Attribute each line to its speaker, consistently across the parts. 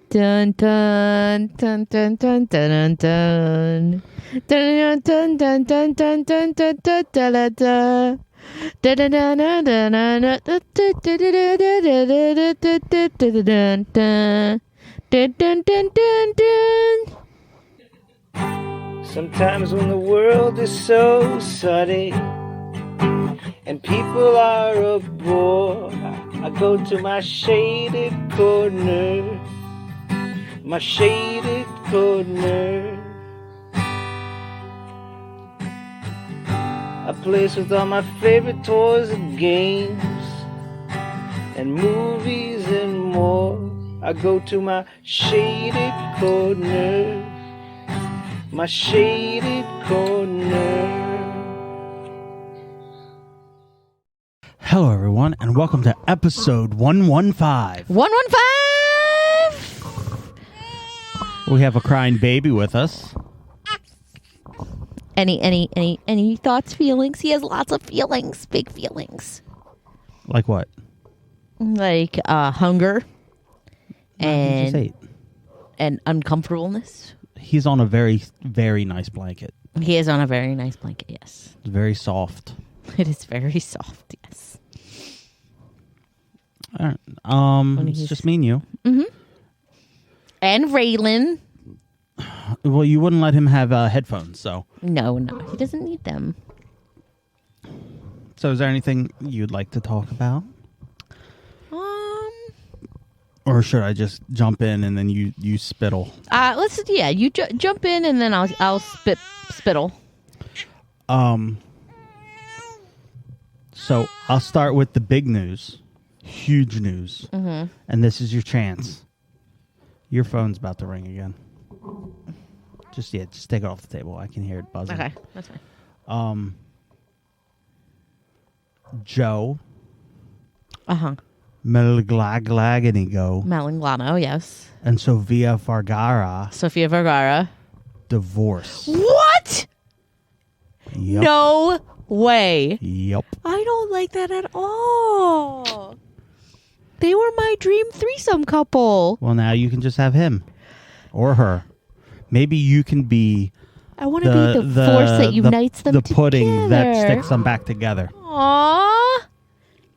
Speaker 1: Dun dun dun dun dun dun dun dun dun dun dun dun dun dun dun dun dun.
Speaker 2: Sometimes when the world is so sunny and people are a bore, I go to my shaded corner, my shaded corner. A place with all my favorite toys and games and movies and more. I go to my shaded corner, my shaded corner.
Speaker 3: Hello, everyone, and welcome to episode 115.
Speaker 1: 115.
Speaker 3: We have a crying baby with us.
Speaker 1: Any thoughts, feelings? He has lots of feelings, big feelings.
Speaker 3: Like what?
Speaker 1: Like hunger
Speaker 3: He just ate.
Speaker 1: and uncomfortableness.
Speaker 3: He's on a very, very nice blanket.
Speaker 1: He is on a very nice blanket, yes.
Speaker 3: It's very soft.
Speaker 1: It is very soft, yes.
Speaker 3: All right. It's just me and you.
Speaker 1: Mm-hmm. And Raylan.
Speaker 3: Well, you wouldn't let him have headphones, so.
Speaker 1: No, he doesn't need them.
Speaker 3: So is there anything you'd like to talk about? Or should I just jump in and then you spittle?
Speaker 1: You jump in and then I'll spittle.
Speaker 3: So I'll start with the big news. Huge news.
Speaker 1: Mm-hmm.
Speaker 3: And this is your chance. Your phone's about to ring again. Just take it off the table. I can hear it buzzing.
Speaker 1: Okay, that's fine.
Speaker 3: Joe.
Speaker 1: Uh-huh.
Speaker 3: Melglaglaganigo.
Speaker 1: Malinglano, yes.
Speaker 3: And Sofia Vergara. Divorce.
Speaker 1: What?
Speaker 3: Yep.
Speaker 1: No way.
Speaker 3: Yep.
Speaker 1: I don't like that at all. They were my dream threesome couple.
Speaker 3: Well, now you can just have him. Or her. Maybe you can be...
Speaker 1: I want to be the force that unites them together.
Speaker 3: The pudding that sticks them back together.
Speaker 1: Aww.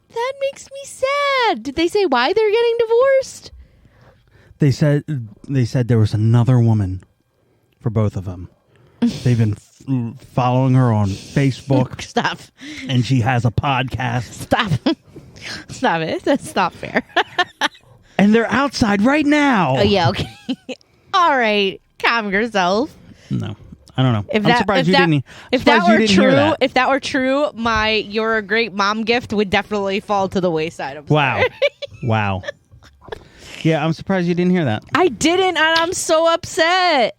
Speaker 1: That makes me sad. Did they say why they're getting divorced?
Speaker 3: They said there was another woman for both of them. They've been following her on Facebook.
Speaker 1: Stop.
Speaker 3: And she has a podcast.
Speaker 1: Stop. Stop it. That's not fair.
Speaker 3: And they're outside right now.
Speaker 1: Oh, yeah, okay. All right. Calm yourself.
Speaker 3: No. I don't know.
Speaker 1: If
Speaker 3: I'm surprised you didn't
Speaker 1: if that were true, my "You're a Great Mom" gift would definitely fall to the wayside. I'm
Speaker 3: wow.
Speaker 1: sorry.
Speaker 3: Wow. Yeah, I'm surprised you didn't hear that.
Speaker 1: I didn't, and I'm so upset.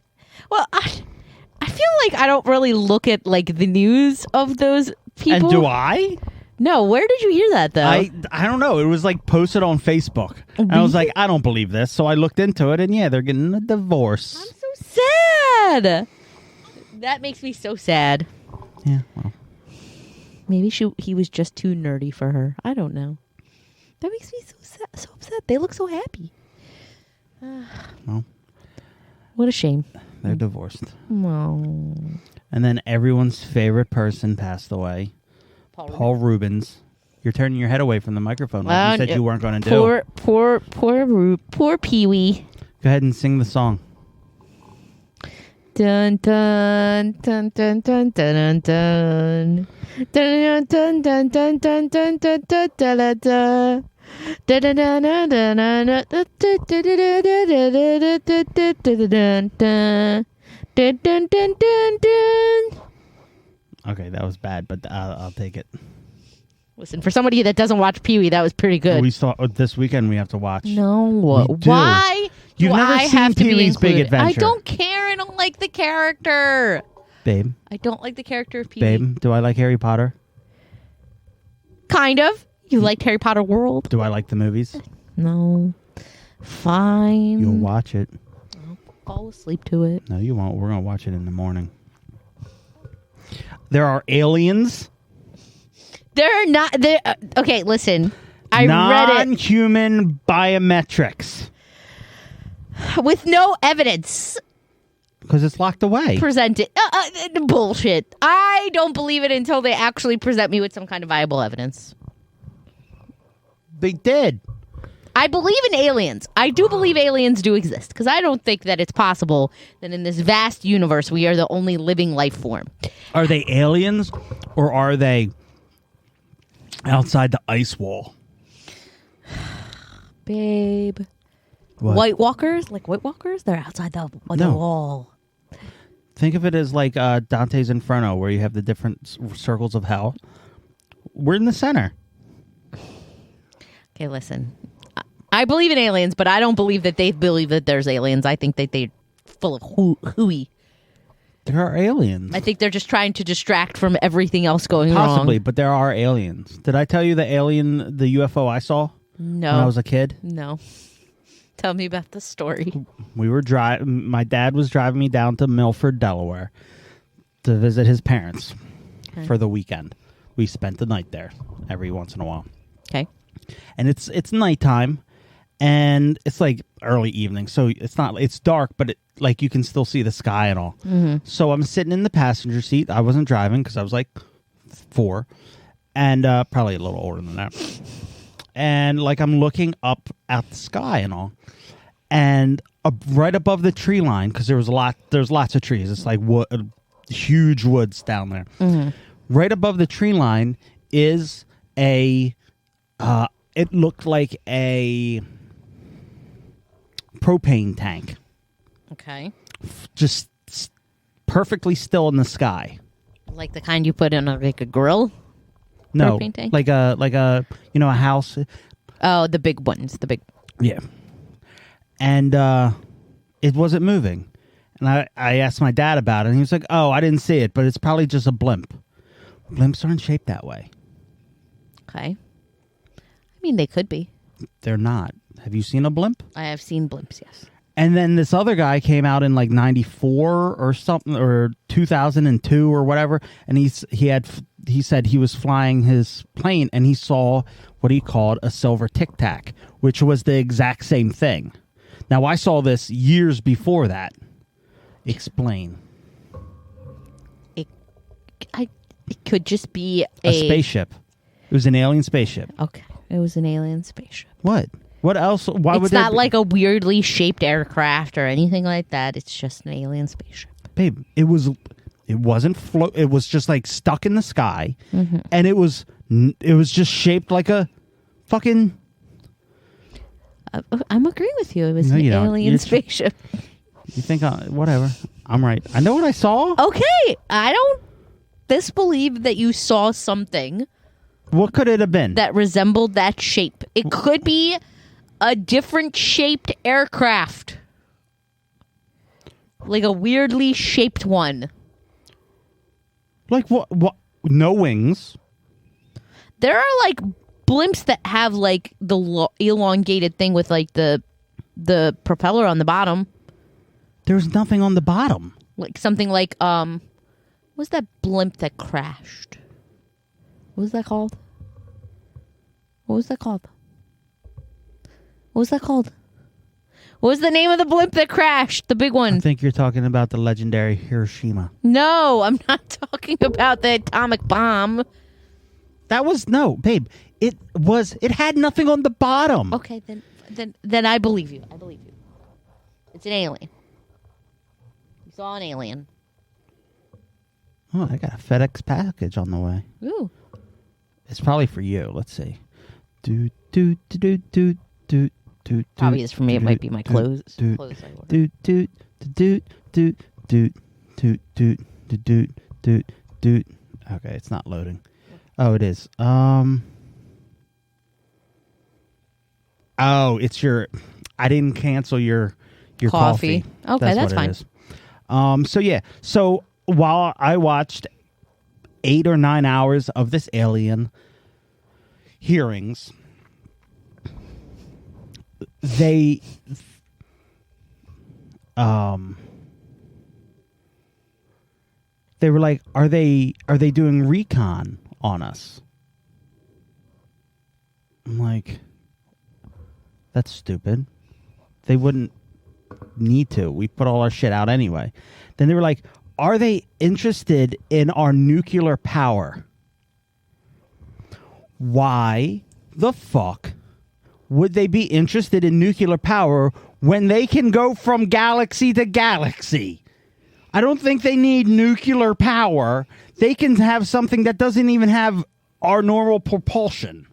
Speaker 1: Well, I feel like I don't really look at like the news of those people.
Speaker 3: And do I?
Speaker 1: No, where did you hear that though?
Speaker 3: I don't know. It was like posted on Facebook. And I was like, I don't believe this. So I looked into it, and yeah, they're getting a divorce.
Speaker 1: I'm so sad. That makes me so sad.
Speaker 3: Yeah, well.
Speaker 1: Maybe he was just too nerdy for her. I don't know. That makes me so sad, so upset. They look so happy.
Speaker 3: Well,
Speaker 1: what a shame.
Speaker 3: They're divorced.
Speaker 1: No.
Speaker 3: And then everyone's favorite person passed away. Paul Rubens. You're turning your head away from the microphone. Like you said you weren't going to do.
Speaker 1: Poor Pee-wee.
Speaker 3: Go ahead and sing the song.
Speaker 1: Dun dun dun dun dun dun dun dun dun dun dun dun dun dun dun dun dun.
Speaker 3: Okay, that was bad, but I'll take it.
Speaker 1: Listen, for somebody that doesn't watch Pee-wee, that was pretty good.
Speaker 3: We saw this weekend. We have to watch.
Speaker 1: No, why?
Speaker 3: You've never seen Pee-wee's Big Adventure.
Speaker 1: I don't care. I don't like the character.
Speaker 3: Babe.
Speaker 1: I don't like the character of Pee-wee.
Speaker 3: Babe, do I like Harry Potter?
Speaker 1: Kind of. You liked Harry Potter World?
Speaker 3: Do I like the movies?
Speaker 1: No. Fine.
Speaker 3: You'll watch it.
Speaker 1: I'll fall asleep to it.
Speaker 3: No, you won't. We're going to watch it in the morning. There are aliens.
Speaker 1: They're not. Okay, listen. I read it.
Speaker 3: Non-human biometrics.
Speaker 1: with no evidence
Speaker 3: Because it's locked away.
Speaker 1: presented. Bullshit. I don't believe it until they actually present me with some kind of viable evidence.
Speaker 3: They did.
Speaker 1: I believe in aliens. I do believe aliens do exist because I don't think that it's possible that in this vast universe we are the only living life form.
Speaker 3: Are they aliens or are they outside the ice wall?
Speaker 1: Babe.
Speaker 3: What?
Speaker 1: White Walkers? Like White Walkers? They're outside the wall.
Speaker 3: Think of it as like Dante's Inferno, where you have the different circles of hell. We're in the center.
Speaker 1: Okay, listen. I believe in aliens, but I don't believe that they believe that there's aliens. I think that they're full of hooey.
Speaker 3: There are aliens.
Speaker 1: I think they're just trying to distract from everything else going
Speaker 3: Possibly,
Speaker 1: wrong.
Speaker 3: but there are aliens. Did I tell you the UFO I saw
Speaker 1: No.
Speaker 3: when I was a kid?
Speaker 1: No. Tell me about the story.
Speaker 3: We were my dad was driving me down to Milford, Delaware to visit his parents for the weekend. We spent the night there every once in a while.
Speaker 1: Okay.
Speaker 3: And it's nighttime and it's like early evening. So it's dark, but like you can still see the sky and all. Mm-hmm. So I'm sitting in the passenger seat. I wasn't driving because I was like 4 and probably a little older than that. And like I'm looking up at the sky and all. And right above the tree line, because there's lots of trees. It's like huge woods down there. Mm-hmm. Right above the tree line is it looked like a propane tank.
Speaker 1: Okay.
Speaker 3: Just perfectly still in the sky.
Speaker 1: Like the kind you put in a grill?
Speaker 3: No,
Speaker 1: propane tank?
Speaker 3: like a a house.
Speaker 1: Oh, the big ones. The big.
Speaker 3: Yeah. And it wasn't moving. And I asked my dad about it, and he was like, "Oh, I didn't see it, but it's probably just a blimp." Blimps aren't shaped that way.
Speaker 1: Okay. I mean, they could be.
Speaker 3: They're not. Have you seen a blimp?
Speaker 1: I have seen blimps, yes.
Speaker 3: And then this other guy came out in like 94 or something, or 2002 or whatever, and he said he was flying his plane and he saw what he called a silver Tic Tac, which was the exact same thing. Now I saw this years before that. Explain.
Speaker 1: It could just be
Speaker 3: A spaceship. It was an alien spaceship.
Speaker 1: Okay, it was an alien spaceship.
Speaker 3: What? What else? Why would
Speaker 1: it's not like a weirdly shaped aircraft or anything like that. It's just an alien spaceship.
Speaker 3: Babe, it wasn't it was just like stuck in the sky,
Speaker 1: mm-hmm.
Speaker 3: and it was just shaped like a fucking.
Speaker 1: I'm agreeing with you. It was
Speaker 3: No,
Speaker 1: an
Speaker 3: you don't.
Speaker 1: alien spaceship.
Speaker 3: You think whatever? I'm right. I know what I saw.
Speaker 1: Okay, I don't disbelieve that you saw something.
Speaker 3: What could it have been?
Speaker 1: That resembled that shape. It could be a different shaped aircraft. Like a weirdly shaped one.
Speaker 3: Like what? What? No wings.
Speaker 1: There are like blimps that have like the elongated thing with like the propeller on the bottom.
Speaker 3: There's nothing on the bottom.
Speaker 1: Like something like what was that blimp that crashed? What was that called? What was that called? What was that called? What was the name of the blimp that crashed? The big one.
Speaker 3: I think you're talking about the legendary Hiroshima.
Speaker 1: No, I'm not talking about the atomic bomb.
Speaker 3: That was no, babe. It had nothing on the bottom.
Speaker 1: Okay, then I believe you. I believe you. It's an alien. You saw an alien.
Speaker 3: Oh, I got a FedEx package on the way.
Speaker 1: Ooh.
Speaker 3: It's probably for you. Let's see. Do do do do do do.
Speaker 1: Probably is for me. It might be my clothes. Clothes I ordered.
Speaker 3: Do do do do do do do do do. Okay, it's not loading. Oh, it is. Oh, it's your. I didn't cancel your coffee.
Speaker 1: Okay, that's fine.
Speaker 3: It is. So yeah. So while I watched 8 or 9 hours of this alien hearings, they were like, are they doing recon on us? I'm like, that's stupid. They wouldn't need to. We put all our shit out anyway. Then they were like, are they interested in our nuclear power? Why the fuck would they be interested in nuclear power when they can go from galaxy to galaxy? I don't think they need nuclear power. They can have something that doesn't even have our normal propulsion.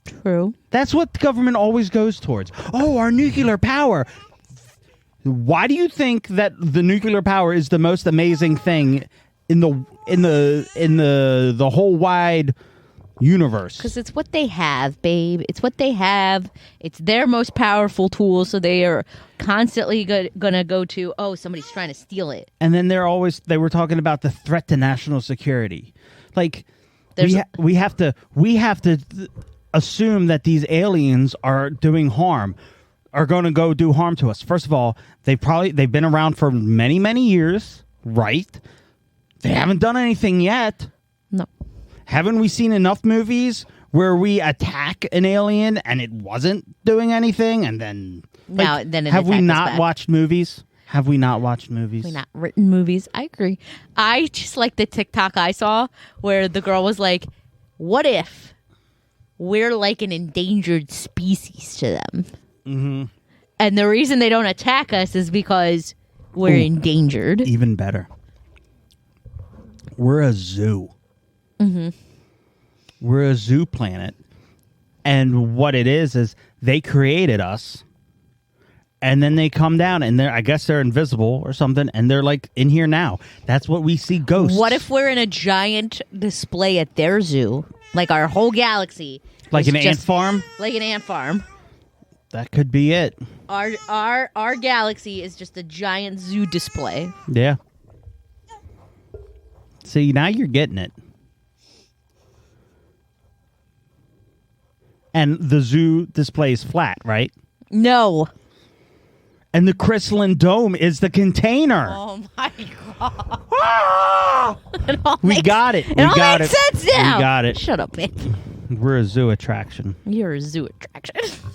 Speaker 1: True.
Speaker 3: That's what the government always goes towards. Oh, our nuclear power. Why do you think that the nuclear power is the most amazing thing in the whole wide universe?
Speaker 1: Because it's what they have, babe. It's what they have. It's their most powerful tool, so they are constantly gonna go to, oh, somebody's trying to steal it.
Speaker 3: And then they were talking about the threat to national security. Like we have to assume that these aliens are doing harm, are going to go do harm to us. First of all, they've been around for many, many years, right? They haven't done anything yet.
Speaker 1: No.
Speaker 3: Haven't we seen enough movies where we attack an alien and it wasn't doing anything, and then have we not watched movies? Have we not watched movies?
Speaker 1: We've not written movies. I agree. I just like the TikTok I saw where the girl was like, what if we're like an endangered species to them?
Speaker 3: Mm-hmm.
Speaker 1: And the reason they don't attack us is because we're endangered.
Speaker 3: Even better. We're a zoo.
Speaker 1: Mm-hmm.
Speaker 3: We're a zoo planet. And what it is they created us. And then they come down, and I guess they're invisible or something, and they're like in here now. That's what we see, ghosts.
Speaker 1: What if we're in a giant display at their zoo, like our whole galaxy,
Speaker 3: like an ant farm?
Speaker 1: Like an ant farm.
Speaker 3: That could be it.
Speaker 1: Our galaxy is just a giant zoo display.
Speaker 3: Yeah. See, now you're getting it. And the zoo display is flat, right?
Speaker 1: No.
Speaker 3: And the crystalline dome is the container.
Speaker 1: Oh my god!
Speaker 3: We got it.
Speaker 1: It all makes sense now.
Speaker 3: We got it.
Speaker 1: Shut up, man.
Speaker 3: We're a zoo attraction.
Speaker 1: You're a zoo attraction.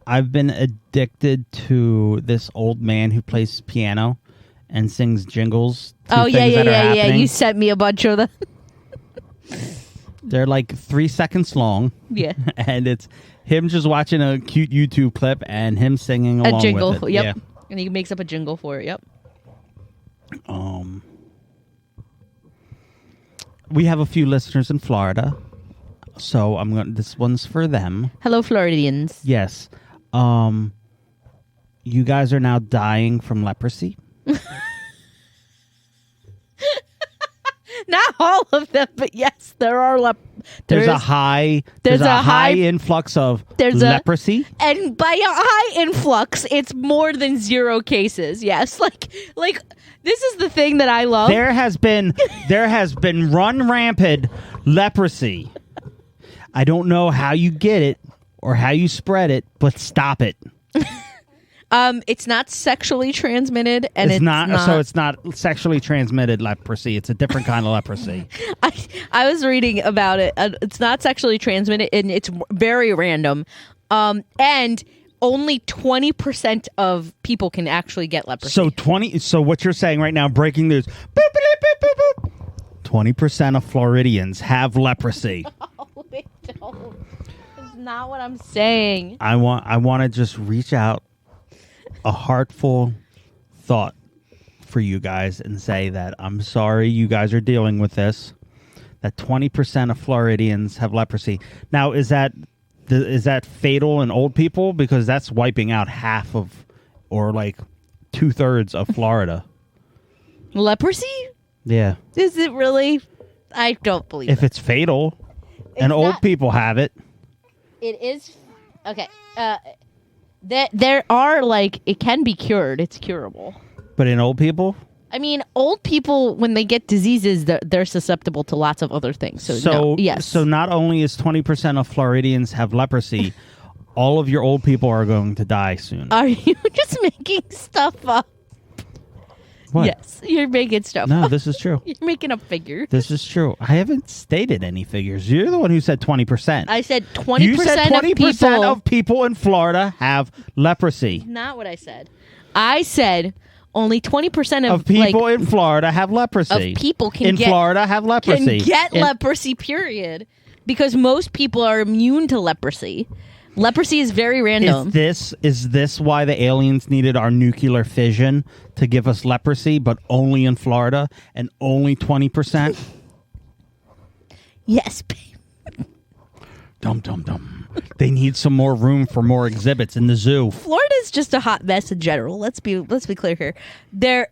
Speaker 3: I've been addicted to this old man who plays piano and sings jingles.
Speaker 1: Oh yeah. You sent me a bunch of them.
Speaker 3: They're like 3 seconds long.
Speaker 1: Yeah.
Speaker 3: And it's him just watching a cute YouTube clip and him singing along with it.
Speaker 1: A jingle, yep.
Speaker 3: Yeah.
Speaker 1: And he makes up a jingle for it, yep.
Speaker 3: We have a few listeners in Florida. So this one's for them.
Speaker 1: Hello, Floridians.
Speaker 3: Yes. You guys are now dying from leprosy.
Speaker 1: Not all of them, but yes, there are
Speaker 3: There's a high influx of leprosy.
Speaker 1: And by a high influx, it's more than 0 cases. Yes, like this is the thing that I love.
Speaker 3: There has been run rampant leprosy. I don't know how you get it or how you spread it, but stop it.
Speaker 1: It's not sexually transmitted, and
Speaker 3: it's not. So it's not sexually transmitted leprosy. It's a different kind of leprosy.
Speaker 1: I was reading about it. It's not sexually transmitted, and it's very random. And only 20% of people can actually get leprosy.
Speaker 3: So what you're saying right now? Breaking news. 20% of Floridians have leprosy.
Speaker 1: No, they don't. That's not what I'm saying.
Speaker 3: I want to just reach out. A heartful thought for you guys and say that I'm sorry you guys are dealing with this. That 20% of Floridians have leprosy. Now, is that fatal in old people? Because that's wiping out half of, or like 2/3 of Florida.
Speaker 1: Leprosy?
Speaker 3: Yeah.
Speaker 1: Is it really? I don't believe it.
Speaker 3: If it's fatal, and old people have it.
Speaker 1: It is. Okay. There are, like, it can be cured. It's curable.
Speaker 3: But in old people?
Speaker 1: I mean, old people, when they get diseases, they're susceptible to lots of other things. So no, yes.
Speaker 3: So not only is 20% of Floridians have leprosy, all of your old people are going to die soon.
Speaker 1: Are you just making stuff up?
Speaker 3: What?
Speaker 1: Yes, you're making stuff.
Speaker 3: No, this is true.
Speaker 1: You're making up figures.
Speaker 3: This is true. I haven't stated any figures. You're the one who said 20%.
Speaker 1: I said 20%
Speaker 3: You said 20%
Speaker 1: of
Speaker 3: people in Florida have leprosy.
Speaker 1: Not what I said. I said only 20%
Speaker 3: Of people in Florida have leprosy.
Speaker 1: of people
Speaker 3: in Florida have leprosy.
Speaker 1: can get leprosy, period. Because most people are immune to leprosy. Leprosy is very random.
Speaker 3: Is this why the aliens needed our nuclear fission to give us leprosy, but only in Florida and only 20%?
Speaker 1: Yes, babe.
Speaker 3: Dum dum dum. They need some more room for more exhibits in the zoo.
Speaker 1: Florida's just a hot mess in general. Let's be clear here. They're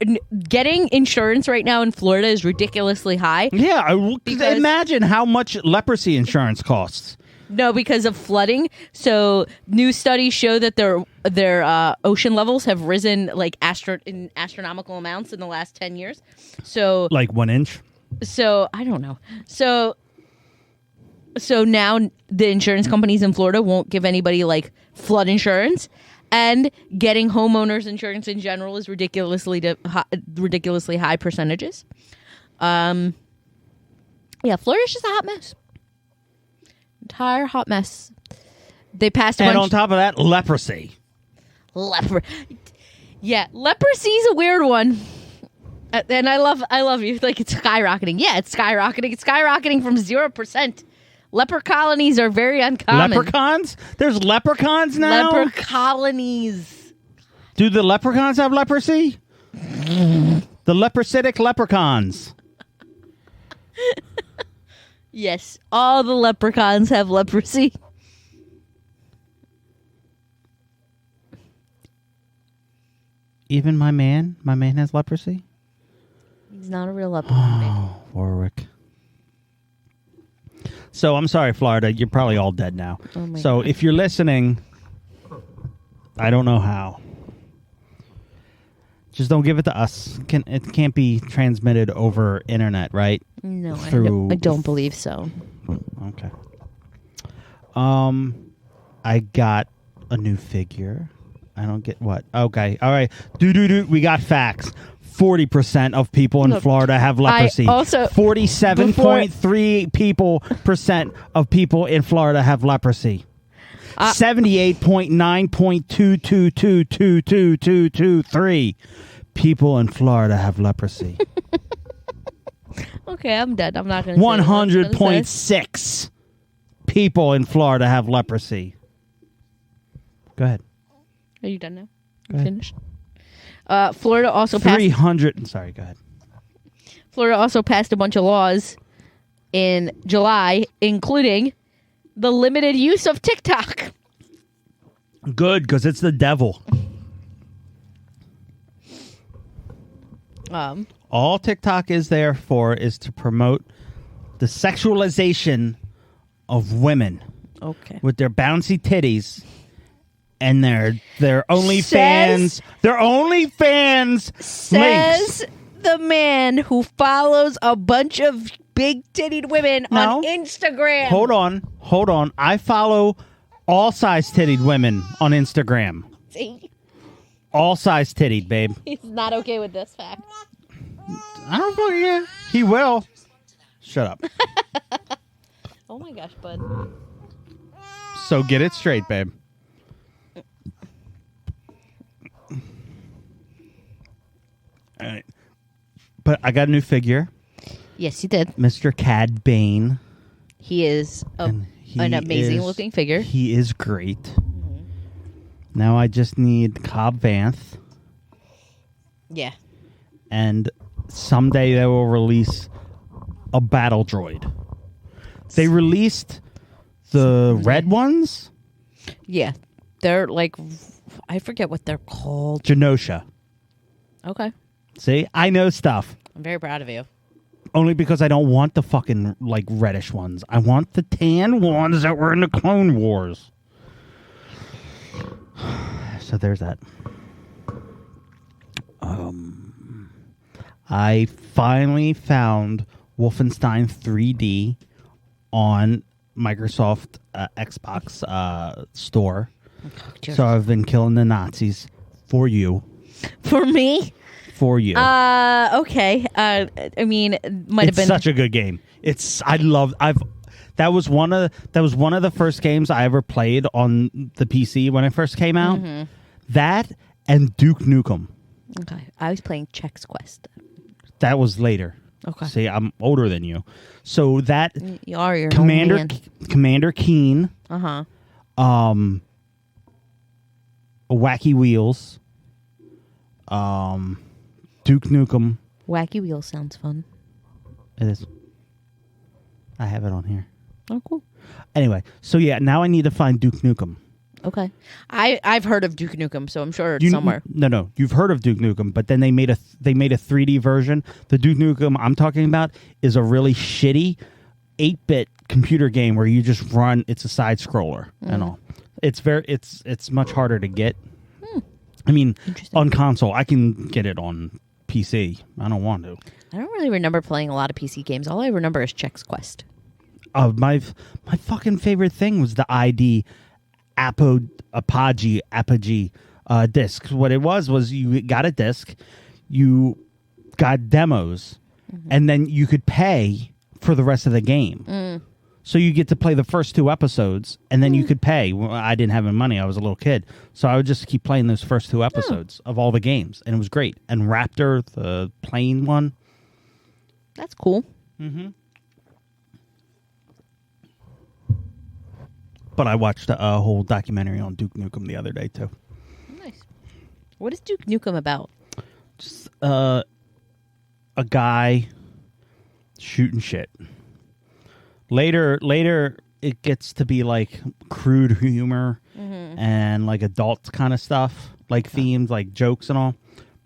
Speaker 1: getting insurance right now in Florida is ridiculously high.
Speaker 3: Yeah, imagine how much leprosy insurance costs.
Speaker 1: No, because of flooding. So new studies show that their ocean levels have risen like in astronomical amounts in the last 10 years. So
Speaker 3: Like 1 inch?
Speaker 1: So I don't know. So now the insurance companies in Florida won't give anybody like flood insurance, and getting homeowners insurance in general is ridiculously high percentages. Yeah, Florida's just a hot mess. Entire hot mess. They passed a
Speaker 3: And
Speaker 1: bunch.
Speaker 3: on top of that, leprosy.
Speaker 1: Yeah, leprosy's a weird one. And I love you. Like, it's skyrocketing. Yeah, it's skyrocketing. It's skyrocketing from 0%. Leper colonies are very uncommon.
Speaker 3: Leprechauns? There's leprechauns now?
Speaker 1: Leper colonies.
Speaker 3: Do the leprechauns have leprosy? The leprocidic leprechauns.
Speaker 1: Yes, all the leprechauns have leprosy.
Speaker 3: Even my man has leprosy?
Speaker 1: He's not a real leprechaun.
Speaker 3: Oh, Warwick. So I'm sorry, Florida. You're probably all dead now.
Speaker 1: Oh my
Speaker 3: So
Speaker 1: God.
Speaker 3: if you're listening, I don't know how. Just don't give it to us. It can't be transmitted over internet, right?
Speaker 1: No,
Speaker 3: Through-
Speaker 1: I don't believe so.
Speaker 3: Okay. I got a new figure. I don't get what. Okay. All right. We got facts. 40% of people in
Speaker 1: Look,
Speaker 3: Florida have leprosy.
Speaker 1: also
Speaker 3: 47.3% of people in Florida have leprosy. 78.9.222222223 people in Florida have leprosy.
Speaker 1: Okay, I'm dead. I'm not going to
Speaker 3: 100.6 people in Florida have leprosy. Go ahead.
Speaker 1: Are you done now?
Speaker 3: Go ahead.
Speaker 1: Finished? Florida also passed
Speaker 3: 300. Sorry, go ahead.
Speaker 1: Florida also passed a bunch of laws in July, including the limited use of TikTok.
Speaker 3: Good, because it's the devil. All TikTok is there for is to promote the sexualization of women
Speaker 1: Okay.
Speaker 3: with their bouncy titties and their OnlyFans. Their OnlyFans
Speaker 1: Says
Speaker 3: links.
Speaker 1: the man who follows a bunch of big-titted women on
Speaker 3: No.
Speaker 1: Instagram.
Speaker 3: Hold on. I follow all size tittied women on Instagram.
Speaker 1: See?
Speaker 3: All size tittied, babe.
Speaker 1: He's not okay with this fact.
Speaker 3: I don't fucking care. He will. Shut up.
Speaker 1: Oh my gosh, bud.
Speaker 3: So get it straight, babe. All right. But I got a new figure,
Speaker 1: Yes, you did.
Speaker 3: Mr. Cad Bane.
Speaker 1: He is
Speaker 3: And he
Speaker 1: an amazing
Speaker 3: is-
Speaker 1: looking figure.
Speaker 3: He is great. Now I just need Cobb Vanth,
Speaker 1: Yeah.
Speaker 3: and someday they will release a battle droid. They released the red ones,
Speaker 1: Yeah. They're like, I forget what they're called.
Speaker 3: Genosha.
Speaker 1: Okay.
Speaker 3: See, I know stuff.
Speaker 1: I'm very proud of you.
Speaker 3: Only because I don't want the fucking like reddish ones. I want the tan ones that were in the Clone Wars. So there's that. I finally found Wolfenstein 3D on Microsoft Xbox store. So I've been killing the Nazis for you.
Speaker 1: For me?
Speaker 3: for you.
Speaker 1: Okay. I mean, it might have
Speaker 3: It's
Speaker 1: been
Speaker 3: such a good game. That was one of the first games I ever played on the PC when it first came out.
Speaker 1: Mm-hmm.
Speaker 3: That and Duke Nukem.
Speaker 1: Okay. I was playing Chex Quest.
Speaker 3: That was later.
Speaker 1: Okay.
Speaker 3: See, I'm older than you. So that
Speaker 1: You are your
Speaker 3: Commander Keen,
Speaker 1: Uh-huh.
Speaker 3: Wacky Wheels, Duke Nukem.
Speaker 1: Wacky Wheel sounds fun.
Speaker 3: It is. I have it on here.
Speaker 1: Oh, cool.
Speaker 3: Anyway, so yeah, now I need to find Duke Nukem.
Speaker 1: Okay. I've heard of Duke Nukem, so I'm sure it's somewhere.
Speaker 3: No, you've heard of Duke Nukem, but then they made a 3D version. The Duke Nukem I'm talking about is a really shitty 8-bit computer game where you just run. It's a side scroller and all. It's much harder to get. I mean, on console, I can get it on PC. I don't want to.
Speaker 1: I don't really remember playing a lot of PC games. All I remember is Chex Quest.
Speaker 3: My fucking favorite thing was the ID Apogee disc. What it was you got a disc, you got demos, and then you could pay for the rest of the game. So you get to play the first 2 episodes, and then you could pay. Well, I didn't have any money. I was a little kid. So I would just keep playing those first 2 episodes of all the games, and it was great. And Raptor, the plane one.
Speaker 1: That's cool.
Speaker 3: But I watched a whole documentary on Duke Nukem the other day, too.
Speaker 1: Nice. What is Duke Nukem about?
Speaker 3: Just a guy shooting shit. Later, it gets to be like crude humor and like adult kind of stuff, like themes, like jokes and all.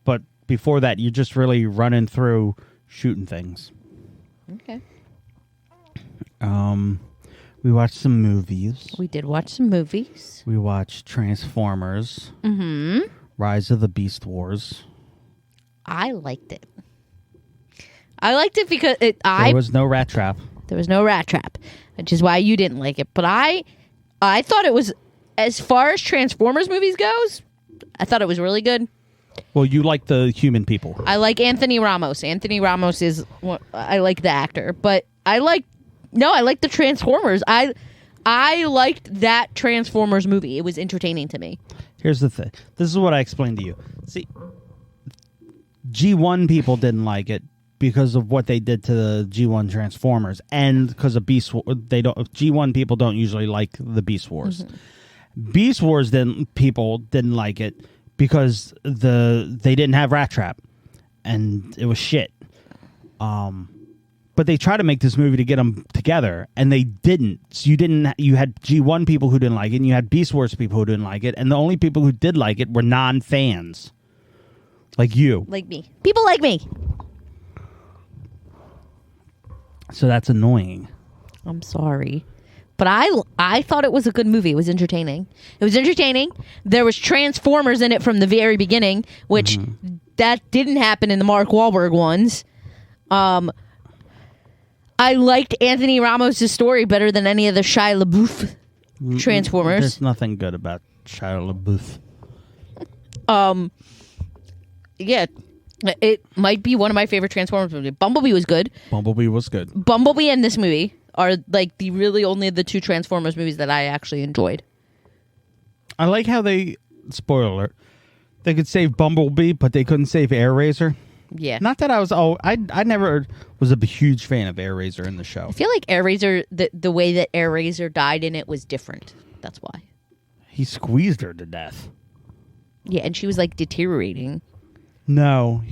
Speaker 3: But before that, you're just really running through shooting things.
Speaker 1: Okay.
Speaker 3: We watched some movies.
Speaker 1: We did watch some movies.
Speaker 3: We watched Transformers. Rise of the Beast Wars.
Speaker 1: I liked it. I liked it because
Speaker 3: There was no rat trap.
Speaker 1: There was no rat trap, which is why you didn't like it. But I thought it was, as far as Transformers movies goes, I thought it was really good.
Speaker 3: Well, you like the human people.
Speaker 1: I like Anthony Ramos. Anthony Ramos is, I like the actor, but I like the Transformers. I liked that Transformers movie. It was entertaining to me.
Speaker 3: Here's the thing. This is what I explained to you. See, G1 people didn't like it because of what they did to the G1 Transformers, and because of Beast Wars. G1 people don't usually like the Beast Wars. Beast Wars people didn't like it because they didn't have Rat Trap, and it was shit. But they tried to make this movie to get them together, and they didn't. So you had G1 people who didn't like it, and you had Beast Wars people who didn't like it, and the only people who did like it were non-fans. Like you.
Speaker 1: Like me. People like me.
Speaker 3: So that's annoying.
Speaker 1: I'm sorry. But I thought it was a good movie. It was entertaining. There was Transformers in it from the very beginning, which that didn't happen in the Mark Wahlberg ones. I liked Anthony Ramos' story better than any of the Shia LaBeouf Transformers.
Speaker 3: There's nothing good about Shia LaBeouf.
Speaker 1: Yeah, it might be one of my favorite Transformers movies. Bumblebee was good. Bumblebee and this movie are like only the 2 Transformers movies that I actually enjoyed.
Speaker 3: I like how spoiler alert, they could save Bumblebee, but they couldn't save AirRaiser.
Speaker 1: Yeah.
Speaker 3: Not that I never was a huge fan of AirRaiser in the show.
Speaker 1: I feel like AirRaiser, the way that AirRaiser died in it was different. That's why.
Speaker 3: He squeezed her to death.
Speaker 1: Yeah, and she was like deteriorating.
Speaker 3: No,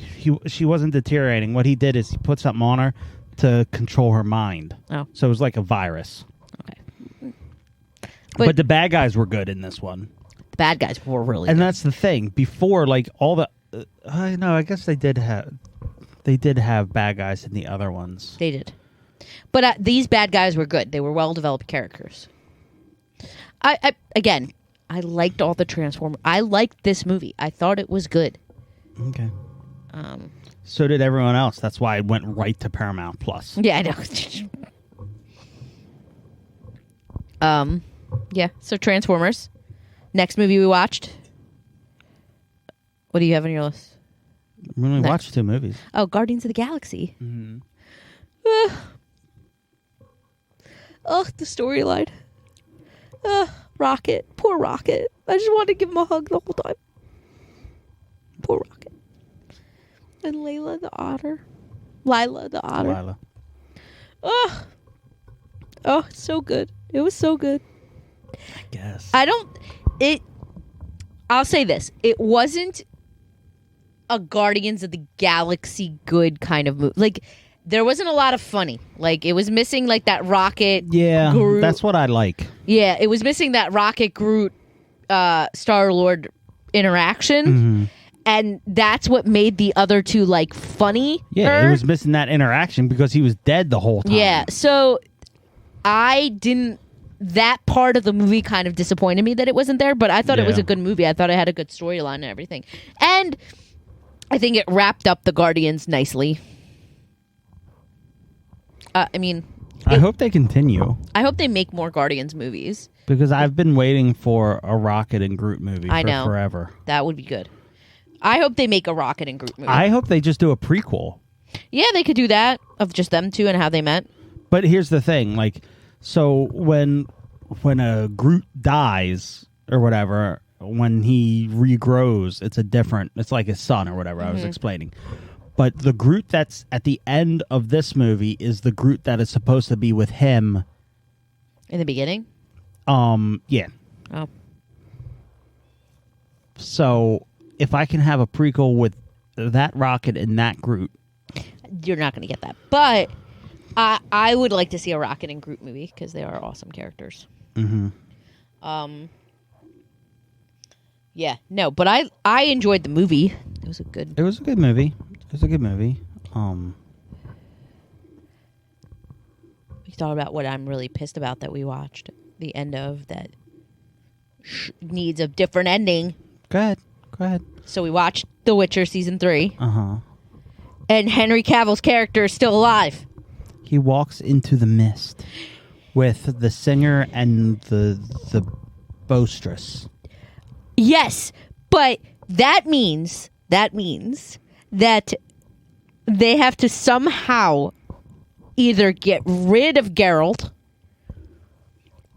Speaker 3: she wasn't deteriorating. What he did is he put something on her to control her mind.
Speaker 1: Oh.
Speaker 3: So it was like a virus.
Speaker 1: Okay.
Speaker 3: But the bad guys were good in this one.
Speaker 1: The bad guys were really
Speaker 3: and
Speaker 1: good.
Speaker 3: That's the thing. Before, like, all the... I know, I guess they did have bad guys in the other ones.
Speaker 1: They did. But these bad guys were good. They were well-developed characters. I liked all the Transformers. I liked this movie. I thought it was good.
Speaker 3: Okay. So did everyone else. That's why it went right to Paramount Plus.
Speaker 1: Yeah, I know. Yeah, so Transformers. Next movie we watched. What do you have on your list?
Speaker 3: We only
Speaker 1: Next.
Speaker 3: watched 2 movies.
Speaker 1: Oh, Guardians of the Galaxy.
Speaker 3: Mm-hmm.
Speaker 1: Oh, the storyline. Rocket. Poor Rocket. I just wanted to give him a hug the whole time. Poor Rocket. And Layla the otter. Lila the otter.
Speaker 3: Lila.
Speaker 1: Oh, it's so good. It was so good.
Speaker 3: I guess.
Speaker 1: I'll say this. It wasn't a Guardians of the Galaxy good kind of movie. Like, there wasn't a lot of funny. Like, it was missing, like, that Rocket Groot.
Speaker 3: That's what I like.
Speaker 1: Yeah, it was missing that Rocket Groot Star-Lord interaction.
Speaker 3: Mm-hmm.
Speaker 1: And that's what made the other two, like, funny.
Speaker 3: Yeah, it was missing that interaction because he was dead the whole time.
Speaker 1: Yeah, so that part of the movie kind of disappointed me that it wasn't there, but I thought it was a good movie. I thought it had a good storyline and everything. And I think it wrapped up the Guardians nicely. I
Speaker 3: hope they continue.
Speaker 1: I hope they make more Guardians movies.
Speaker 3: Because I've been waiting for a Rocket and Groot movie for forever.
Speaker 1: That would be good. I hope they make a Rocket and Groot movie.
Speaker 3: I hope they just do a prequel.
Speaker 1: Yeah, they could do that, of just them two and how they met.
Speaker 3: But here's the thing, like, so when a Groot dies or whatever, when he regrows, it's like his son or whatever I was explaining. But the Groot that's at the end of this movie is the Groot that is supposed to be with him.
Speaker 1: In the beginning?
Speaker 3: Yeah.
Speaker 1: Oh.
Speaker 3: So if I can have a prequel with that Rocket and that Groot.
Speaker 1: You're not going to get that. But I would like to see a Rocket and Groot movie because they are awesome characters.
Speaker 3: Mm-hmm.
Speaker 1: Yeah, no, but I enjoyed the movie. It was a good
Speaker 3: movie.
Speaker 1: We thought about what I'm really pissed about that we watched. The end of that needs a different ending.
Speaker 3: Go ahead.
Speaker 1: So we watched The Witcher Season 3.
Speaker 3: Uh-huh.
Speaker 1: And Henry Cavill's character is still alive.
Speaker 3: He walks into the mist with the singer and the boisterous.
Speaker 1: Yes, but that means that they have to somehow either get rid of Geralt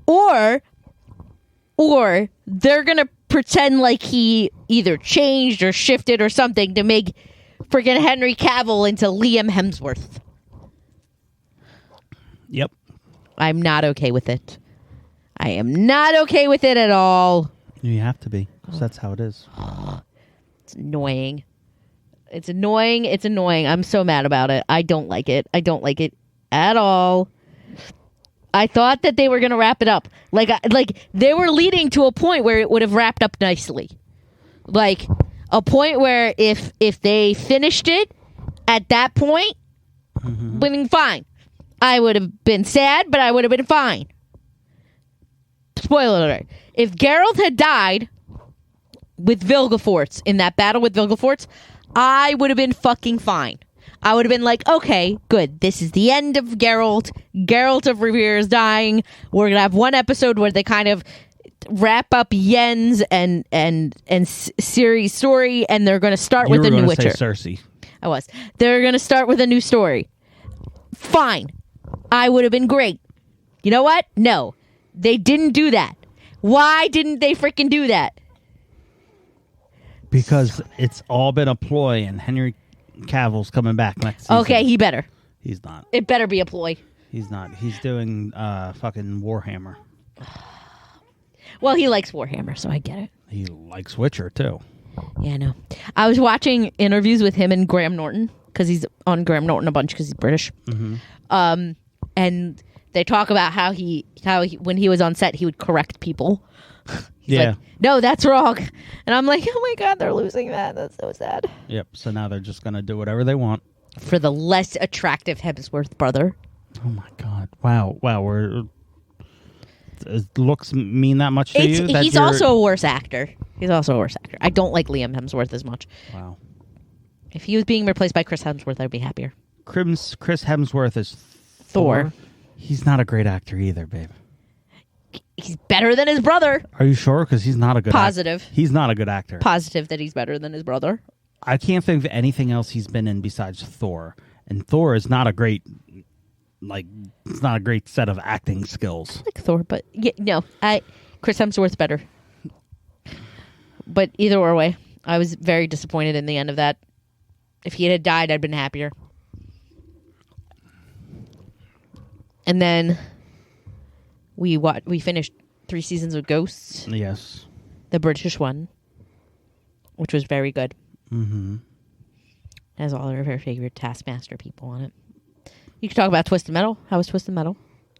Speaker 1: or they're going to pretend like he either changed or shifted or something to make freaking Henry Cavill into Liam Hemsworth.
Speaker 3: Yep.
Speaker 1: I'm not okay with it. I am not okay with it at all.
Speaker 3: You have to be, because that's how it is.
Speaker 1: It's annoying. It's annoying. I'm so mad about it. I don't like it. I don't like it at all. I thought that they were going to wrap it up. Like they were leading to a point where it would have wrapped up nicely. Like a point where if they finished it at that point, been fine. I would have been sad, but I would have been fine. Spoiler alert. If Geralt had died with Vilgefortz in that battle with Vilgefortz, I would have been fucking fine. I would have been like, okay, good. This is the end of Geralt. Geralt of Rivia is dying. We're going to have one episode where they kind of wrap up Yen's and Ciri's story, and they're going to start with a new Witcher.
Speaker 3: Say Cersei.
Speaker 1: I was. They're going to start with a new story. Fine. I would have been great. You know what? No. They didn't do that. Why didn't they freaking do that?
Speaker 3: Because it's all been a ploy, and Henry Cavill's coming back next season.
Speaker 1: Okay, he better.
Speaker 3: He's not.
Speaker 1: It better be a ploy.
Speaker 3: He's not. He's doing fucking Warhammer.
Speaker 1: Well, he likes Warhammer, so I get it.
Speaker 3: He likes Witcher, too.
Speaker 1: Yeah, I know. I was watching interviews with him and Graham Norton, because he's on Graham Norton a bunch because he's British. Mm-hmm. And they talk about how he when he was on set, he would correct people.
Speaker 3: Yeah.
Speaker 1: Like, no, that's wrong. And I'm like, oh my God, they're losing that. That's so sad.
Speaker 3: Yep. So now they're just going to do whatever they want.
Speaker 1: For the less attractive Hemsworth brother.
Speaker 3: Oh my God. Wow. Does looks mean that much to you?
Speaker 1: He's also a worse actor. I don't like Liam Hemsworth as much.
Speaker 3: Wow.
Speaker 1: If he was being replaced by Chris Hemsworth, I'd be happier.
Speaker 3: Chris Hemsworth is
Speaker 1: Thor.
Speaker 3: He's not a great actor either, babe.
Speaker 1: He's better than his brother.
Speaker 3: Are you sure? Because he's not a good
Speaker 1: Positive.
Speaker 3: He's not a good actor.
Speaker 1: Positive that he's better than his brother.
Speaker 3: I can't think of anything else he's been in besides Thor. And Thor is not a great, it's not a great set of acting skills.
Speaker 1: I like Thor, but no, Chris Hemsworth's better. But either way, I was very disappointed in the end of that. If he had died, I'd been happier. And then we finished 3 seasons of Ghosts.
Speaker 3: Yes.
Speaker 1: The British one, which was very good.
Speaker 3: Mm-hmm.
Speaker 1: Has all of our favorite Taskmaster people on it. You could talk about Twisted Metal. How was Twisted Metal?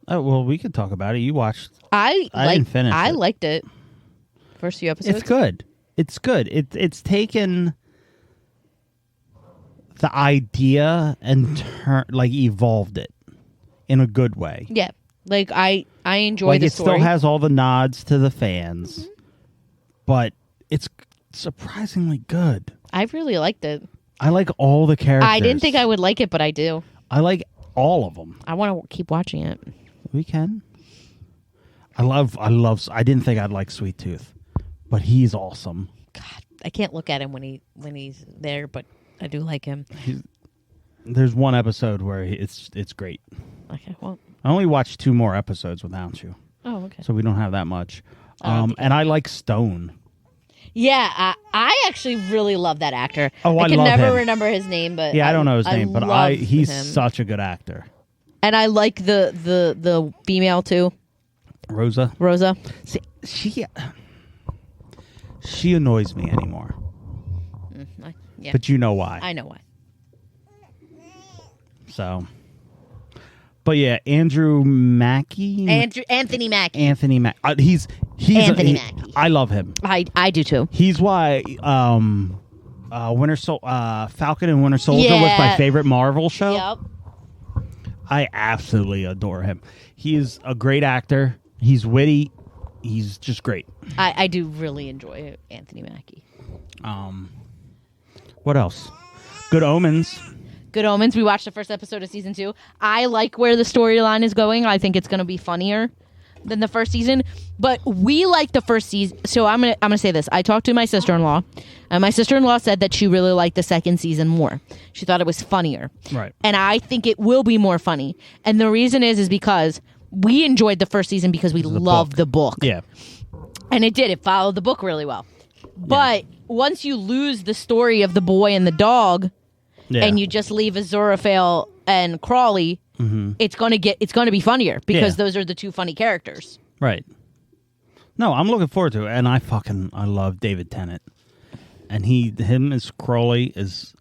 Speaker 3: Oh, well, we could talk about it. You watched.
Speaker 1: I
Speaker 3: didn't finish it.
Speaker 1: I liked it. First few episodes.
Speaker 3: It's good. It's good. It's taken the idea and evolved it in a good way.
Speaker 1: Yeah. Like, I enjoy the story.
Speaker 3: It still has all the nods to the fans, but it's surprisingly good.
Speaker 1: I really liked it.
Speaker 3: I like all the characters.
Speaker 1: I didn't think I would like it, but I do.
Speaker 3: I like all of them.
Speaker 1: I want to keep watching it.
Speaker 3: We can. I didn't think I'd like Sweet Tooth, but he's awesome.
Speaker 1: God, I can't look at him when he's there, but I do like him.
Speaker 3: There's one episode where it's great.
Speaker 1: Okay, well,
Speaker 3: I only watched 2 more episodes without you.
Speaker 1: Oh, okay.
Speaker 3: So we don't have that much. And I like Stone.
Speaker 1: Yeah, I actually really love that actor.
Speaker 3: Oh,
Speaker 1: I can
Speaker 3: love
Speaker 1: never
Speaker 3: him.
Speaker 1: remember his name, but
Speaker 3: I don't know his name, but he's
Speaker 1: him.
Speaker 3: such a good actor.
Speaker 1: And I like the female too,
Speaker 3: Rosa. See, she annoys me anymore.
Speaker 1: Yeah.
Speaker 3: But you know why.
Speaker 1: I know why.
Speaker 3: So, but yeah, Anthony Mackie.
Speaker 1: Anthony Mackie.
Speaker 3: He's
Speaker 1: Anthony Mackie.
Speaker 3: I love him.
Speaker 1: I do too.
Speaker 3: He's why Falcon and Winter Soldier was my favorite Marvel show.
Speaker 1: Yep.
Speaker 3: I absolutely adore him. He is a great actor. He's witty. He's just great.
Speaker 1: I do really enjoy Anthony Mackie.
Speaker 3: What else? Good Omens.
Speaker 1: Good Omens. We watched the first episode of season 2. I like where the storyline is going. I think it's going to be funnier than the first season. But we like the first season. So I'm gonna say this. I talked to my sister-in-law, and my sister-in-law said that she really liked the second season more. She thought it was funnier.
Speaker 3: Right.
Speaker 1: And I think it will be more funny. And the reason is because we enjoyed the first season because we loved the book.
Speaker 3: Yeah.
Speaker 1: And it did. It followed the book really well. But once you lose the story of the boy and the dog, and you just leave Aziraphale and Crawley, it's gonna be funnier because those are the 2 funny characters.
Speaker 3: Right. No, I'm looking forward to it, and I love David Tennant, and him as Crawley is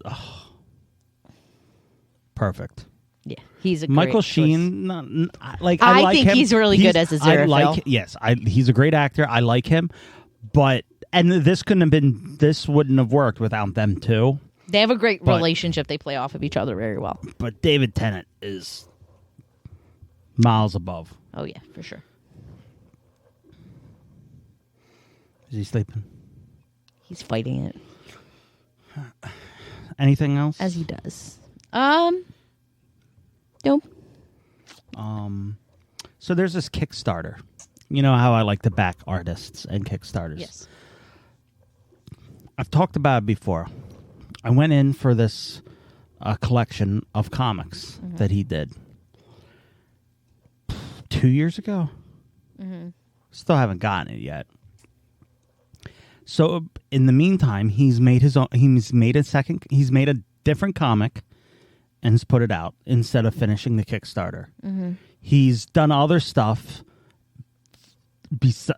Speaker 3: perfect.
Speaker 1: Yeah, he's a
Speaker 3: Michael
Speaker 1: great
Speaker 3: Sheen.
Speaker 1: I
Speaker 3: like
Speaker 1: think
Speaker 3: him.
Speaker 1: he's really good as Aziraphale.
Speaker 3: He's a great actor. I like him, and this wouldn't have worked without them too.
Speaker 1: They have a great relationship. They play off of each other very well.
Speaker 3: But David Tennant is miles above.
Speaker 1: Oh yeah, for sure.
Speaker 3: Is he sleeping?
Speaker 1: He's fighting it.
Speaker 3: Anything else?
Speaker 1: As he does. Nope.
Speaker 3: So there's this Kickstarter. You know how I like to back artists and Kickstarters.
Speaker 1: Yes.
Speaker 3: I've talked about it before. I went in for this collection of comics that he did 2 years ago. Still haven't gotten it yet. So in the meantime, he's made his own. He's made a different comic and has put it out instead of finishing the Kickstarter. He's done other stuff,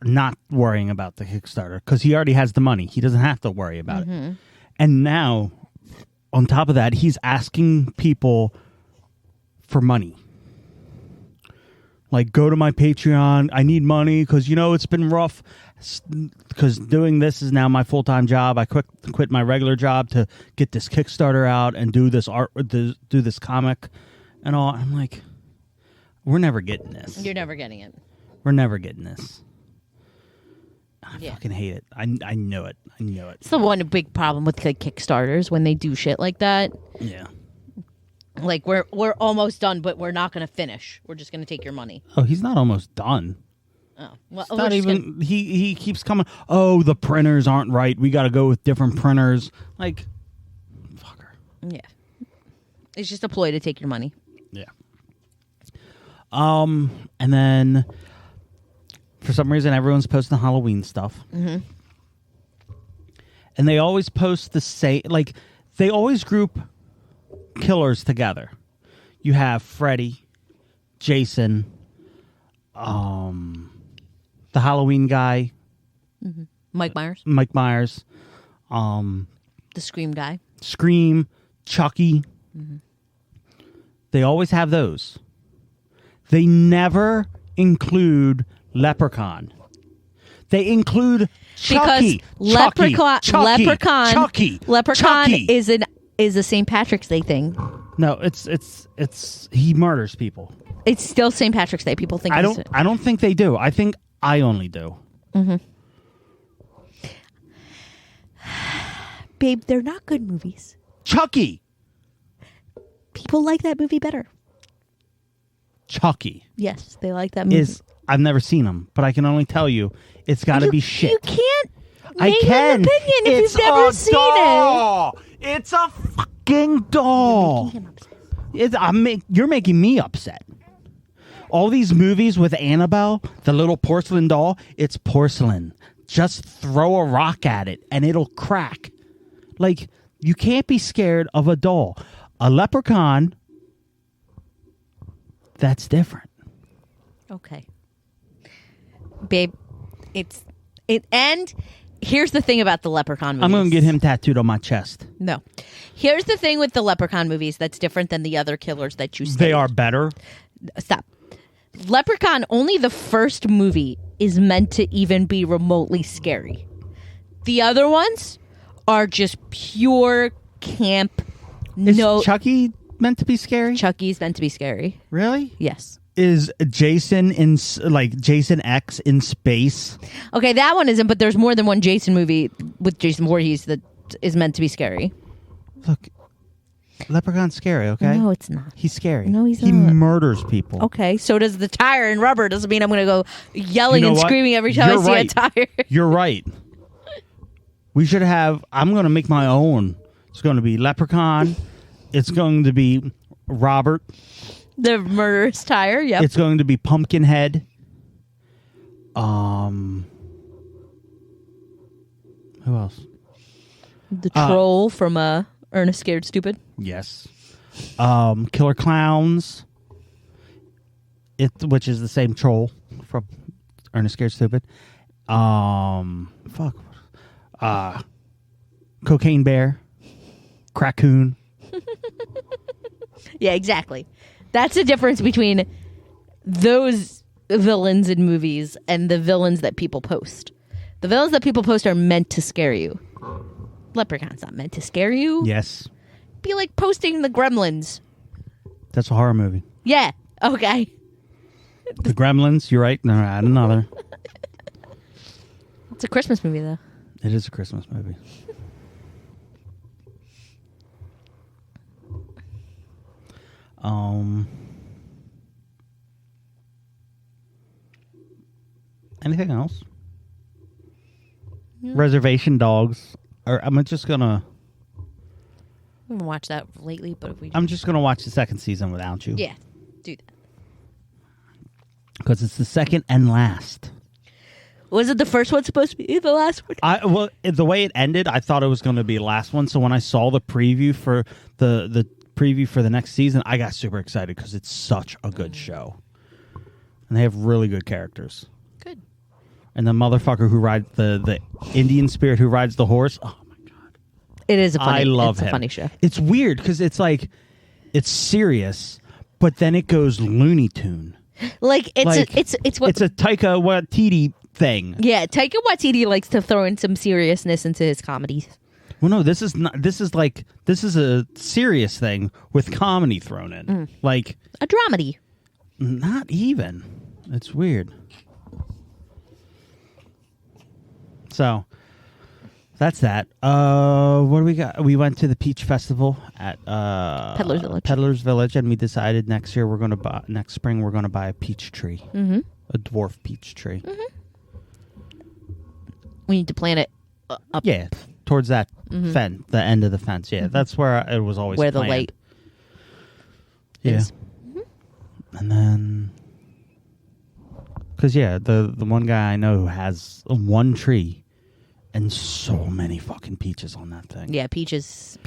Speaker 3: not worrying about the Kickstarter because he already has the money. He doesn't have to worry about it. And now, on top of that, he's asking people for money. Like, go to my Patreon. I need money because, it's been rough because doing this is now my full-time job. I quit my regular job to get this Kickstarter out and do this art, do this comic and all. I'm like, we're never getting this.
Speaker 1: You're never getting it.
Speaker 3: We're never getting this. I fucking hate it. I know it. I know it.
Speaker 1: It's the one big problem with like Kickstarters when they do shit like that.
Speaker 3: Yeah.
Speaker 1: Like we're almost done, but we're not going to finish. We're just going to take your money.
Speaker 3: Oh, he's not almost done.
Speaker 1: Oh, well,
Speaker 3: it's not even. He keeps coming. Oh, the printers aren't right. We got to go with different printers. Like,
Speaker 1: Yeah. It's just a ploy to take your money.
Speaker 3: Yeah. And then for some reason everyone's posting Halloween stuff.
Speaker 1: Mm-hmm.
Speaker 3: And they always post the same, like they always group killers together. You have Freddy, Jason, the Halloween guy,
Speaker 1: Mm-hmm. Mike
Speaker 3: Myers,
Speaker 1: the Scream guy,
Speaker 3: Scream, Chucky.
Speaker 1: Mm-hmm.
Speaker 3: They always have those. They never include Leprechaun. They include Chucky.
Speaker 1: Because Leprechaun
Speaker 3: Chucky.
Speaker 1: is a St. Patrick's Day thing.
Speaker 3: No, it's he murders people.
Speaker 1: It's still St. Patrick's Day. People think
Speaker 3: I don't think they do. I think I only do.
Speaker 1: Mm-hmm. Babe, they're not good movies.
Speaker 3: Chucky.
Speaker 1: People like that movie better.
Speaker 3: Chucky.
Speaker 1: Yes, they like that movie.
Speaker 3: I've never seen them, but I can only tell you it's got to be shit.
Speaker 1: You can't
Speaker 3: I
Speaker 1: make
Speaker 3: can.
Speaker 1: an opinion if
Speaker 3: It's
Speaker 1: you've never
Speaker 3: a
Speaker 1: seen
Speaker 3: doll. It's a fucking doll. You're making me upset. All these movies with Annabelle, the little porcelain doll, it's porcelain. Just throw a rock at it and it'll crack. Like, you can't be scared of a doll. A leprechaun, that's different.
Speaker 1: Okay. Babe, and here's the thing about the Leprechaun movies.
Speaker 3: I'm going to get him tattooed on my chest.
Speaker 1: No. Here's the thing with the Leprechaun movies that's different than the other killers that you stated.
Speaker 3: They are better.
Speaker 1: Stop. Leprechaun, only the first movie is meant to even be remotely scary. The other ones are just pure camp.
Speaker 3: Is Chucky meant to be scary?
Speaker 1: Chucky's meant to be scary.
Speaker 3: Really?
Speaker 1: Yes.
Speaker 3: Is Jason Jason X in space?
Speaker 1: Okay, that one isn't, but there's more than one Jason movie with Jason Voorhees that is meant to be scary.
Speaker 3: Look, Leprechaun's scary, okay?
Speaker 1: No, it's not.
Speaker 3: He's scary.
Speaker 1: No, he's
Speaker 3: he
Speaker 1: not.
Speaker 3: He murders people.
Speaker 1: Okay, so does the tire and rubber. Doesn't mean I'm going to go yelling and screaming every time I see a tire.
Speaker 3: You're right. We should have... I'm going to make my own. It's going to be Leprechaun. It's going to be Robert.
Speaker 1: The murderous tire, yep.
Speaker 3: It's going to be Pumpkinhead. Who else?
Speaker 1: The troll from Ernest Scared Stupid.
Speaker 3: Yes. Killer Clowns. Which is the same troll from Ernest Scared Stupid. Cocaine Bear. Crackoon.
Speaker 1: Yeah, exactly. That's the difference between those villains in movies and the villains that people post. The villains that people post are meant to scare you. Leprechaun's not meant to scare you.
Speaker 3: Yes.
Speaker 1: Be like posting the Gremlins.
Speaker 3: That's a horror movie.
Speaker 1: Yeah. Okay.
Speaker 3: The Gremlins, you're right. No, add another.
Speaker 1: It's a Christmas movie, though.
Speaker 3: It is a Christmas movie. Anything else? Yeah. Reservation Dogs. Or I'm just gonna.
Speaker 1: I haven't watched that lately, but if we.
Speaker 3: I'm just gonna watch the second season without you.
Speaker 1: Yeah, do that.
Speaker 3: Because it's the second and last.
Speaker 1: Was it the first one supposed to be the last one?
Speaker 3: The way it ended, I thought it was going to be the last one. So when I saw the preview for the preview for the next season, I got super excited because it's such a good show, and they have really good characters.
Speaker 1: Good.
Speaker 3: And the motherfucker who rides the Indian spirit who rides the horse. Oh my god!
Speaker 1: It is a funny.
Speaker 3: I love him.
Speaker 1: A funny show.
Speaker 3: It's weird because it's like it's serious, but then it goes Looney Tune.
Speaker 1: Like it's a
Speaker 3: Taika Waititi thing.
Speaker 1: Yeah, Taika Waititi likes to throw in some seriousness into his comedies.
Speaker 3: Well, no, this is not. This is a serious thing with comedy thrown in, like
Speaker 1: a dramedy.
Speaker 3: Not even. It's weird. So that's that. What do we got? We went to the Peach Festival at Peddler's Village, and we decided next spring we're gonna buy a peach tree, a dwarf peach tree.
Speaker 1: We need to plant it up.
Speaker 3: Yeah, towards that fence, the end of the fence. Yeah, that's where it was always
Speaker 1: Where
Speaker 3: planned.
Speaker 1: the light
Speaker 3: Yeah.
Speaker 1: is.
Speaker 3: And then, because the one guy I know who has one tree and so many fucking peaches on that thing.
Speaker 1: Yeah, peach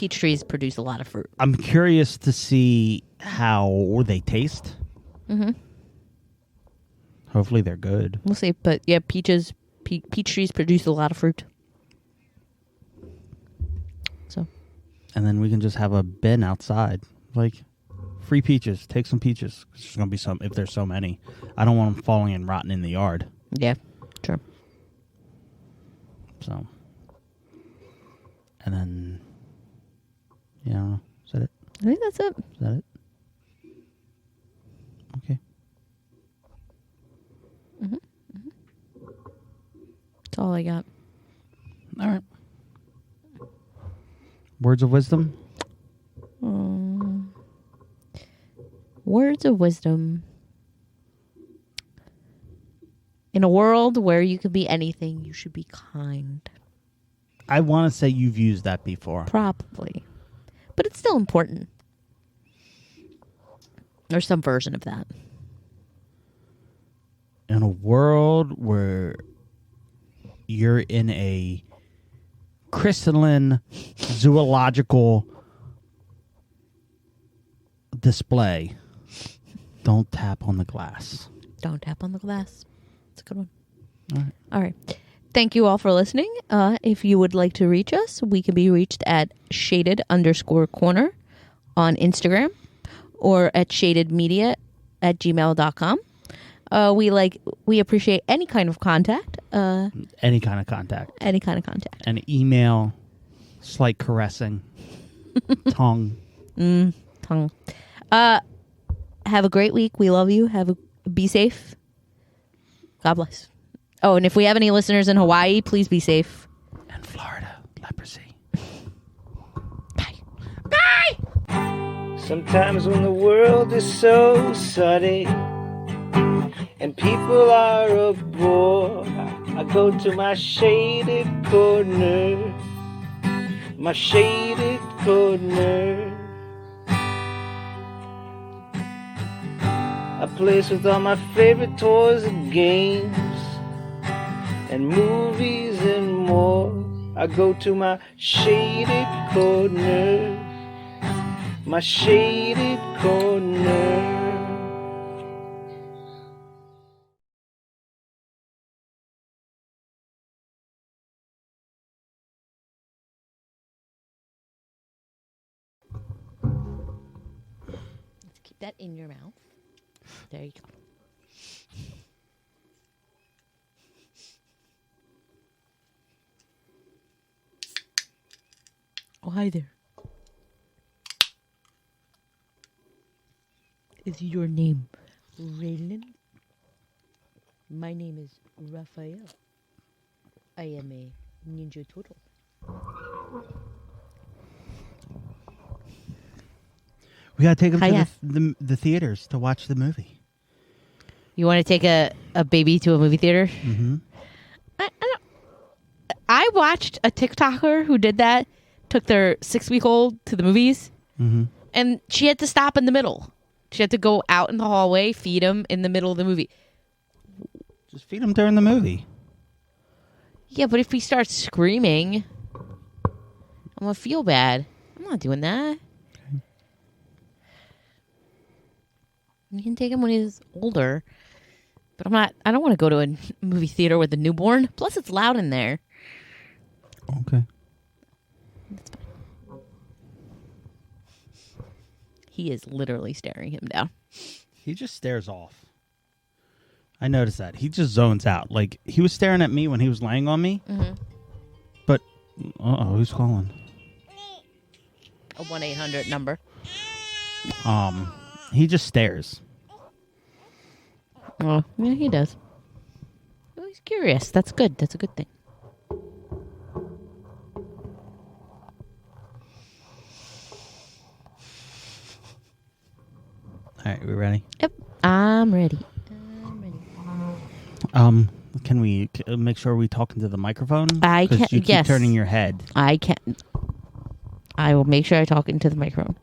Speaker 1: trees produce a lot of fruit.
Speaker 3: I'm curious to see how they taste.
Speaker 1: Mm-hmm.
Speaker 3: Hopefully they're good.
Speaker 1: We'll see. But yeah, peach trees produce a lot of fruit. So.
Speaker 3: And then we can just have a bin outside. Like, free peaches. Take some peaches. There's going to be some, if there's so many. I don't want them falling and rotting in the yard.
Speaker 1: Yeah, sure.
Speaker 3: So. And then, yeah, I don't know. Is that it?
Speaker 1: I think that's it.
Speaker 3: Is that it? Okay.
Speaker 1: Mm-hmm. That's all I got.
Speaker 3: All right. Words of wisdom?
Speaker 1: Words of wisdom. In a world where you could be anything, you should be kind.
Speaker 3: I want to say you've used that before.
Speaker 1: Probably. But it's still important. Or some version of that.
Speaker 3: In a world where you're in a crystalline zoological display, don't tap on the glass.
Speaker 1: Don't tap on the glass. It's a good one.
Speaker 3: All right.
Speaker 1: All right. Thank you all for listening. If you would like to reach us, we can be reached at shaded_corner on Instagram or at shadedmedia@gmail.com. We appreciate any kind of contact.
Speaker 3: Any kind of contact.
Speaker 1: Any kind of contact.
Speaker 3: An email, slight caressing, tongue.
Speaker 1: Tongue. Have a great week. We love you. Be safe. God bless. Oh, and if we have any listeners in Hawaii, please be safe.
Speaker 3: And Florida, leprosy.
Speaker 1: Bye.
Speaker 2: Sometimes when the world is so sunny and people are a bore, I go to my shaded corner, my shaded corner. A place with all my favorite toys and games and movies and more. I go to my shaded corner, my shaded corner.
Speaker 1: Let's keep that in your mouth. There you go. Oh, hi there. Is your name Raylan? My name is Raphael. I am a Ninja Turtle.
Speaker 3: We got to take them
Speaker 1: Hiya.
Speaker 3: to the theaters to watch the movie.
Speaker 1: You want to take a baby to a movie theater?
Speaker 3: Mm-hmm.
Speaker 1: I watched a TikToker who did that, took their 6-week-old to the movies, and she had to stop in the middle. She had to go out in the hallway, feed him in the middle of the movie.
Speaker 3: Just feed them during the movie.
Speaker 1: Yeah, but if he starts screaming, I'm going to feel bad. I'm not doing that. Okay. You can take him when he's older. But I don't want to go to a movie theater with a newborn. Plus, it's loud in there.
Speaker 3: Okay.
Speaker 1: That's fine. He is literally staring him down.
Speaker 3: He just stares off. I noticed that. He just zones out. Like, he was staring at me when he was laying on me.
Speaker 1: Mm-hmm.
Speaker 3: But, who's calling?
Speaker 1: A 1-800 number.
Speaker 3: He just stares.
Speaker 1: Oh, yeah, he does. Oh, he's curious. That's good. That's a good thing.
Speaker 3: All right, we ready?
Speaker 1: Yep, I'm ready.
Speaker 3: Let's Can we make sure we talk into the microphone?
Speaker 1: I can.
Speaker 3: You keep
Speaker 1: Yes.
Speaker 3: turning your head.
Speaker 1: I can. I will make sure I talk into the microphone.